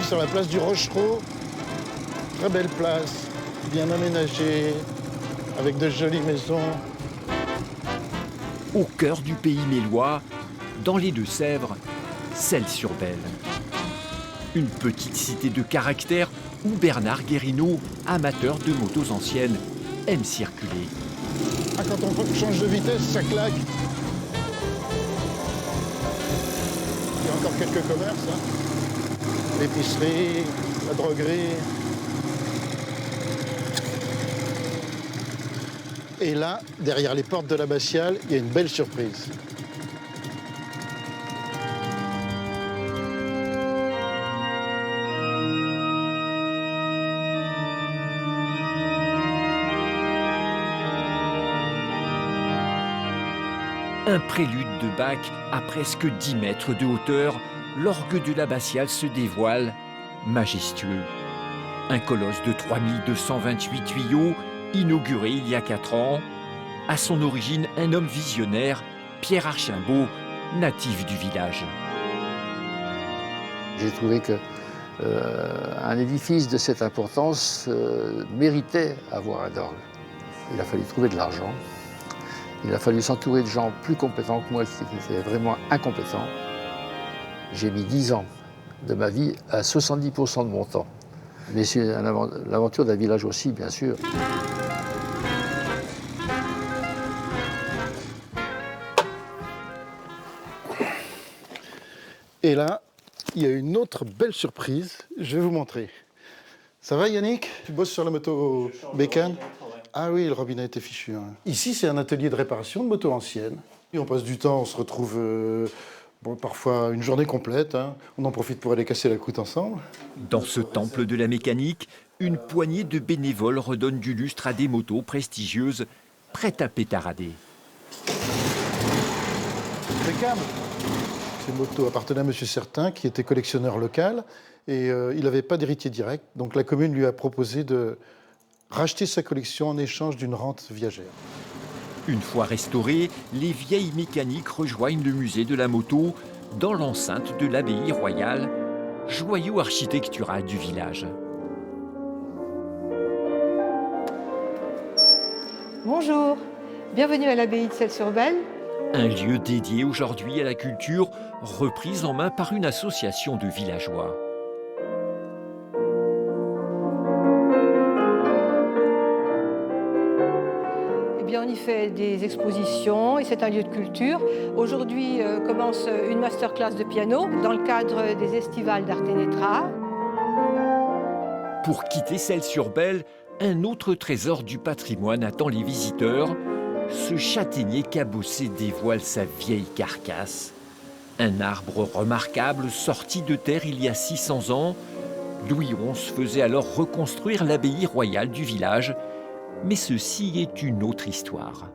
sur la place du Rochereau. Très belle place, bien aménagée, avec de jolies maisons. Au cœur du pays mélois, dans les Deux-Sèvres, Celles-sur-Belle. Une petite cité de caractère où Bernard Guérineau, amateur de motos anciennes, aime circuler. Ah, quand on change de vitesse, ça claque. Il y a encore quelques commerces, hein. L'épicerie, la droguerie. Et là, derrière les portes de l'abbatiale, il y a une belle surprise. Un prélude de Bach à presque 10 mètres de hauteur, l'orgue de l'abbatiale se dévoile, majestueux. Un colosse de 3228 tuyaux, inauguré il y a 4 ans. À son origine, un homme visionnaire, Pierre Archimbaud, natif du village. J'ai trouvé que un édifice de cette importance méritait avoir un orgue. Il a fallu trouver de l'argent. Il a fallu s'entourer de gens plus compétents que moi, qui étaient vraiment incompétents. J'ai mis 10 ans de ma vie à 70% de mon temps. Mais c'est l'aventure d'un village aussi, bien sûr. Et là, il y a une autre belle surprise. Je vais vous montrer. Ça va, Yannick? Tu bosses sur la moto bécane? Ah oui, le robinet était fichu. Hein. Ici, c'est un atelier de réparation de motos anciennes. Et on passe du temps, on se retrouve parfois une journée complète. Hein. On en profite pour aller casser la croûte ensemble. Dans ce temple de la mécanique, une poignée de bénévoles redonne du lustre à des motos prestigieuses, prêtes à pétarader. Bécane. Ces motos appartenaient à M. Certain, qui était collectionneur local. Et il n'avait pas d'héritier direct. Donc la commune lui a proposé de racheter sa collection en échange d'une rente viagère. Une fois restaurées, les vieilles mécaniques rejoignent le musée de la moto dans l'enceinte de l'abbaye royale, joyau architectural du village. Bonjour, bienvenue à l'abbaye de Celles-sur-Belle. Un lieu dédié aujourd'hui à la culture, reprise en main par une association de villageois. On y fait des expositions et c'est un lieu de culture. Aujourd'hui commence une masterclass de piano dans le cadre des estivales d'Artenetra. Pour quitter Celles-sur-Belle, un autre trésor du patrimoine attend les visiteurs. Ce châtaignier cabossé dévoile sa vieille carcasse. Un arbre remarquable sorti de terre il y a 600 ans. Louis XI faisait alors reconstruire l'abbaye royale du village. Mais ceci est une autre histoire.